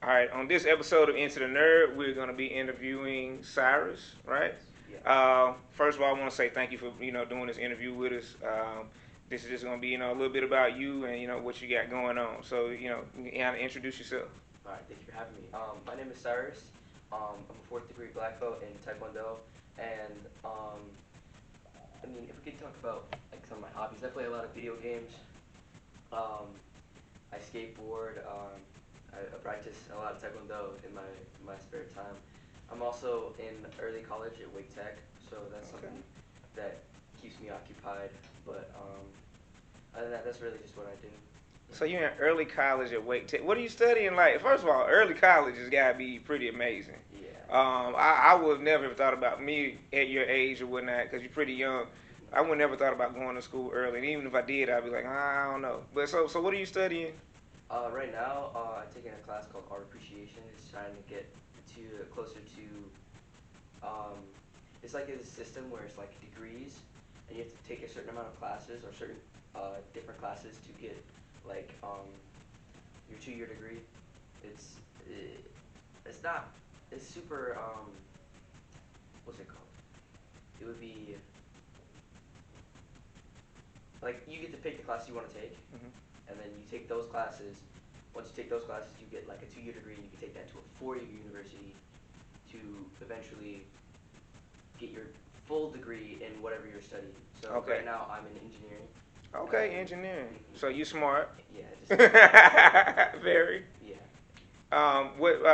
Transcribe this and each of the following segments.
All right, on this episode of Into the Nerd, we're going to be interviewing Cyrus, right? Yeah. First of all, I want to say thank you for doing this interview with us. This is just going to be a little bit about you and what you got going on. So introduce yourself. All right. Thank you for having me. My name is Cyrus. I'm a fourth degree black belt in Taekwondo, and I mean, if we could talk about like some of my hobbies, I play a lot of video games. I skateboard. I practice a lot of Taekwondo in my spare time. I'm also in early college at Wake Tech, so that's something that keeps me occupied. But other than that, that's really just what I do. So you're in early college at Wake Tech. What are you studying? Like, first of all, early college has got to be pretty amazing. Yeah. I would have never thought about me at your age or whatnot, because you're pretty young. I would never thought about going to school early. And even if I did, I'd be like, I don't know. But so what are you studying? Right now, I'm taking a class called Art Appreciation. It's trying to get to closer to. It's like a system where it's like degrees, and you have to take a certain amount of classes or certain different classes to get like your 2-year degree. It's not. It's super. What's it called? It would be like you get to pick the class you want to take. Mm-hmm. And then you take those classes. Once you take those classes, you get like a 2-year degree, and you can take that to a 4-year university to eventually get your full degree in whatever you're studying. So right now, I'm in engineering. Okay, engineering. So you smart. Yeah. Very. Yeah. What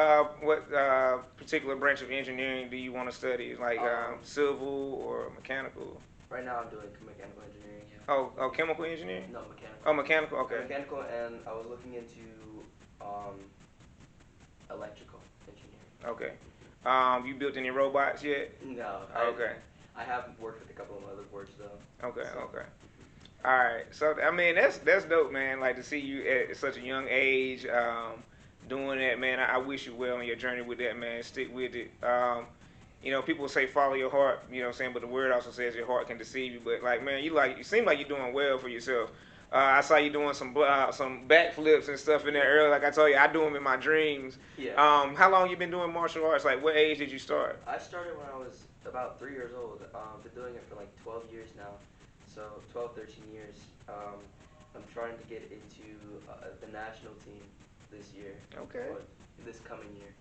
particular branch of engineering do you want to study? Like civil or mechanical? Right now, I'm doing mechanical engineering. Yeah. Oh, chemical engineering? No, mechanical. Oh, mechanical. Okay. Mechanical, and I was looking into electrical engineering. Okay. You built any robots yet? No. Okay. I have worked with a couple of other boards though. Okay. All right. So I mean, that's dope, man. Like to see you at such a young age doing that, man. I wish you well on your journey with that, man. Stick with it. People say follow your heart, what I'm saying, but the word also says your heart can deceive you. But like, man, you seem like you're doing well for yourself. I saw you doing some backflips and stuff in there earlier. Like I told you, I do them in my dreams. Yeah. How long you been doing martial arts? Like, what age did you start? I started when I was about 3 years old. Been doing it for like 12 years now. So 12, 13 years. I'm trying to get into the national team this year. Okay. Or this coming year.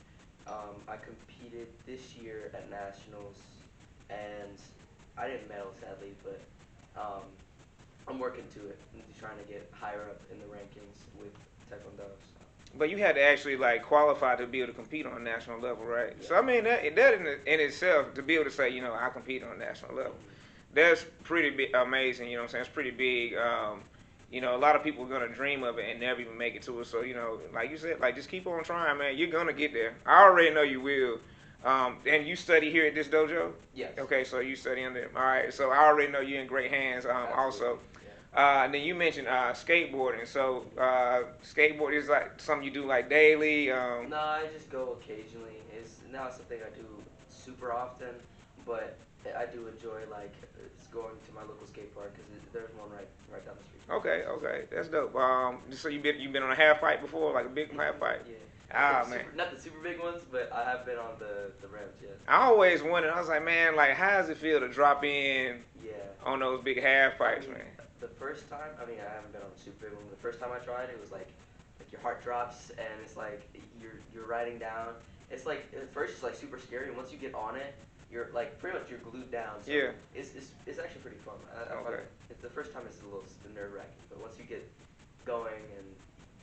I competed this year at nationals, and I didn't medal sadly, but I'm working to it. I'm trying to get higher up in the rankings with Taekwondo. So. But you had to actually like qualify to be able to compete on a national level, right? Yeah. So I mean that in itself, to be able to say I compete on a national level, that's pretty amazing. You know what I'm saying? It's pretty big. A lot of people are gonna dream of it and never even make it to it. So like you said, like just keep on trying, man. You're gonna get there. I already know you will. And you study here at this dojo? Yes. Okay, so you study under them. All right, so I already know you're in great hands. Also. And then you mentioned skateboarding. So skateboard is like something you do like daily. No, I just go occasionally. It's not something I do super often, but I do enjoy like going to my local skate park because there's one right down the street. Okay, that's dope. So you've been on a half pipe before, like a big half pipe? Yeah. Man. Not the super big ones, but I have been on the rims, yes. I always wondered. I was like, man, like how does it feel to drop in Yeah. on those big half pipes, man? The first time, I haven't been on a super big one. The first time I tried, it was like your heart drops, and it's like you're riding down. It's like at first it's like super scary, and once you get on it, you're like pretty much you're glued down. So yeah. It's actually pretty fun. Okay. It's the first time it's a little nerve wracking, but once you get going and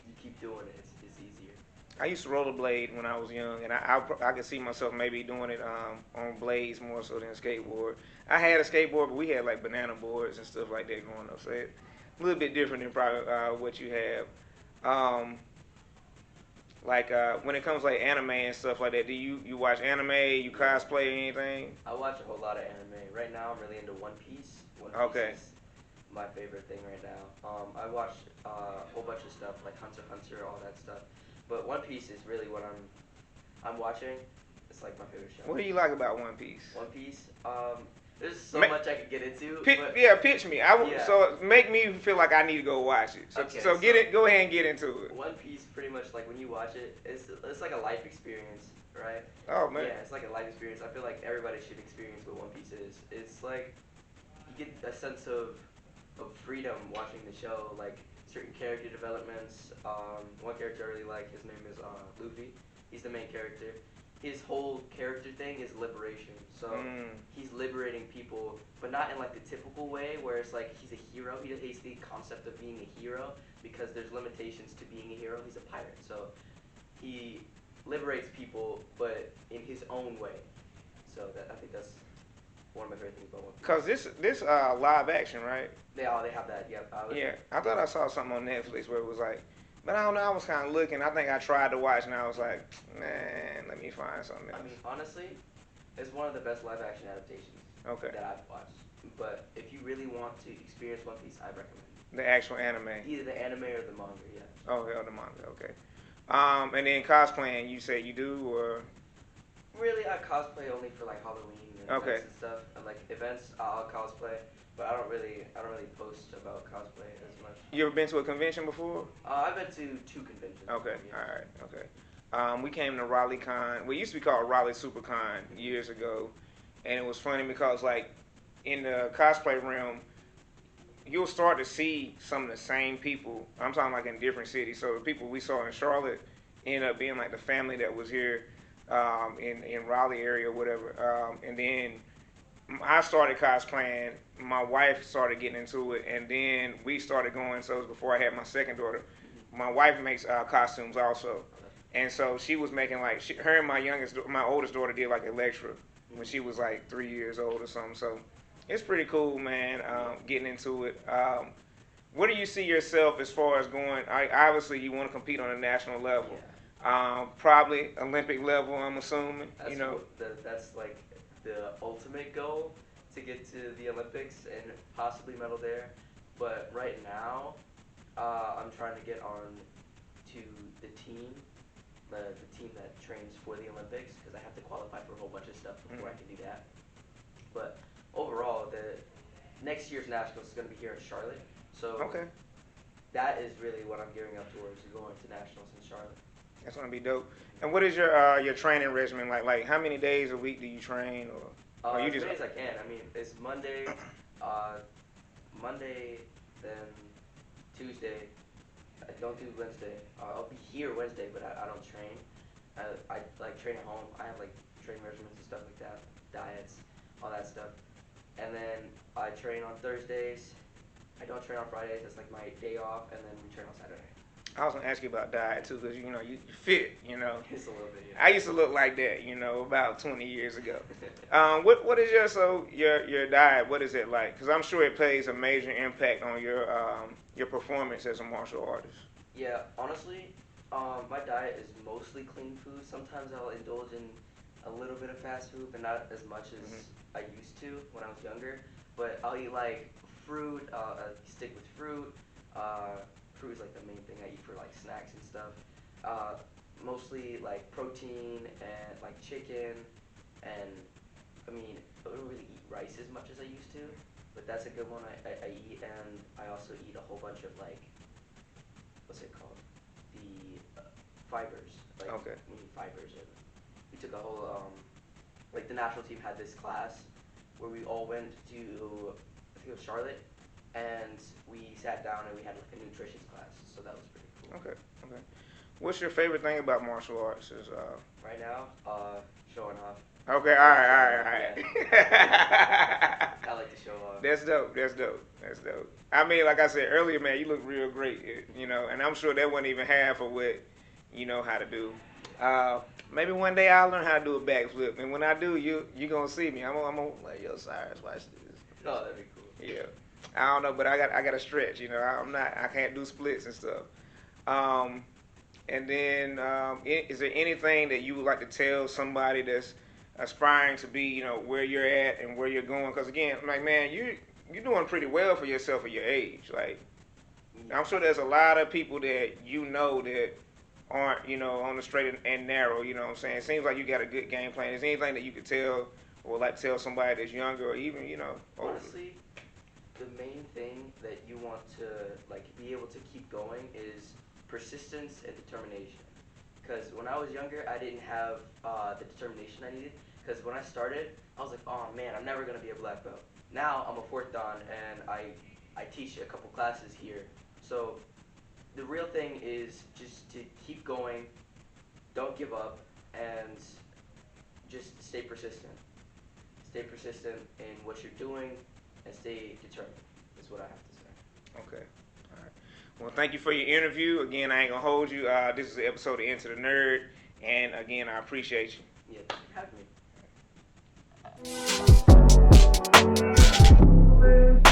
you keep doing it, it's easier. I used to rollerblade when I was young, and I could see myself maybe doing it on blades more so than skateboard. I had a skateboard, but we had like banana boards and stuff like that going up, so it's a little bit different than probably what you have. When it comes to like anime and stuff like that, do you watch anime? You cosplay or anything? I watch a whole lot of anime. Right now, I'm really into One Piece. One Piece is my favorite thing right now. I watch a whole bunch of stuff like Hunter x Hunter, all that stuff. But One Piece is really what I'm watching. It's like my favorite show. What do you like about One Piece? One Piece, There's so much I could get into. Pitch me. So make me feel like I need to go watch it. So go ahead and get into it. One Piece, pretty much like when you watch it, it's like a life experience, right? Oh man. Yeah, it's like a life experience. I feel like everybody should experience what One Piece is. It's like you get a sense of freedom watching the show, like certain character developments. One character I really like, his name is Luffy. He's the main character. His whole character thing is liberation. So he's liberating people, but not in like the typical way where it's like he's a hero. He hates the concept of being a hero because there's limitations to being a hero. He's a pirate, so he liberates people, but in his own way. So I think that's one of my favorite things about One Piece. Cause this live action, right? They have that. Yep. Yeah, I thought I saw something on Netflix where it was like. But I don't know, I was kind of looking. I think I tried to watch and I was like, man, let me find something else. I mean, honestly, it's one of the best live action adaptations that I've watched. But if you really want to experience One Piece, I recommend the actual anime. Either the anime or the manga, yeah. Oh, yeah, the manga, okay. And then cosplaying, you say you do, or? Really, I cosplay only for like Halloween and events and stuff. And like events, I'll cosplay. But I don't really post about cosplay as much. You ever been to a convention before? I've been to 2 conventions. Okay, all right, okay. We came to RaleighCon. Well, it used to be called Raleigh SuperCon years ago, and it was funny because like in the cosplay realm, you'll start to see some of the same people. I'm talking like in different cities. So the people we saw in Charlotte ended up being like the family that was here in Raleigh area or whatever, and then. I started cosplaying, my wife started getting into it, and then we started going, so it was before I had my second daughter. My wife makes costumes also, and so she was making like, her and my oldest daughter did like Electra when she was like 3 years old or something, so it's pretty cool, man, getting into it. Where do you see yourself as far as going, obviously you want to compete on a national level, probably Olympic level, I'm assuming, That's like the ultimate goal, to get to the Olympics and possibly medal there. But right now, I'm trying to get on to the team that trains for the Olympics, because I have to qualify for a whole bunch of stuff before I can do that. But overall, the next year's nationals is going to be here in Charlotte. So that is really what I'm gearing up towards, going to nationals in Charlotte. That's gonna be dope. And what is your training regimen like? Like how many days a week do you train, or you as many as I can. I mean, it's Monday, then Tuesday. I don't do Wednesday. I'll be here Wednesday, but I don't train. I like train at home. I have like training regimens and stuff like that, diets, all that stuff. And then I train on Thursdays. I don't train on Fridays. That's like my day off, and then we train on Saturday. I was gonna ask you about diet too, because you fit, Just a little bit. Yeah. I used to look like that, about 20 years ago. What is your diet? What is it like? Because I'm sure it plays a major impact on your performance as a martial artist. Yeah, honestly, my diet is mostly clean food. Sometimes I'll indulge in a little bit of fast food, but not as much as I used to when I was younger. But I'll eat like fruit. Stick with fruit. Fruit is like the main thing I eat for like snacks and stuff. Mostly like protein and like chicken, and I mean I don't really eat rice as much as I used to, but that's a good one I eat. And I also eat a whole bunch of like, what's it called, the fibers. Like we need fibers, and we took a whole like the national team had this class where we all went to, I think it was Charlotte. And we sat down and we had like a nutrition class, so that was pretty cool. Okay. What's your favorite thing about martial arts? Right now, showing off. Okay, all right. Yeah. I like to show off. That's dope. I mean, like I said earlier, man, you look real great, and I'm sure that wasn't even half of what you know how to do. Maybe one day I'll learn how to do a backflip, and when I do, you gonna see me. I'm gonna like, yo, Cyrus, watch this. Oh, that'd be cool. Yeah. I don't know, but I got to stretch. I can't do splits and stuff. And then, is there anything that you would like to tell somebody that's aspiring to be, where you're at and where you're going? Because again, like, man, you're doing pretty well for yourself at your age. Like, I'm sure there's a lot of people that that aren't, on the straight and narrow. You know what I'm saying? It seems like you got a good game plan. Is there anything that you could tell or like tell somebody that's younger or even, you know, older? Honestly, the main thing that you want to like be able to keep going is persistence and determination. Because when I was younger, I didn't have the determination I needed. Because when I started, I was like, oh man, I'm never gonna be a black belt. Now I'm a fourth dan and I teach a couple classes here. So the real thing is just to keep going, don't give up, and just stay persistent. Stay persistent in what you're doing and stay determined, is what I have to say. Okay. All right. Well, thank you for your interview. Again, I ain't going to hold you. This is the episode of Into the Nerd. And again, I appreciate you. Yeah, thank you for having me.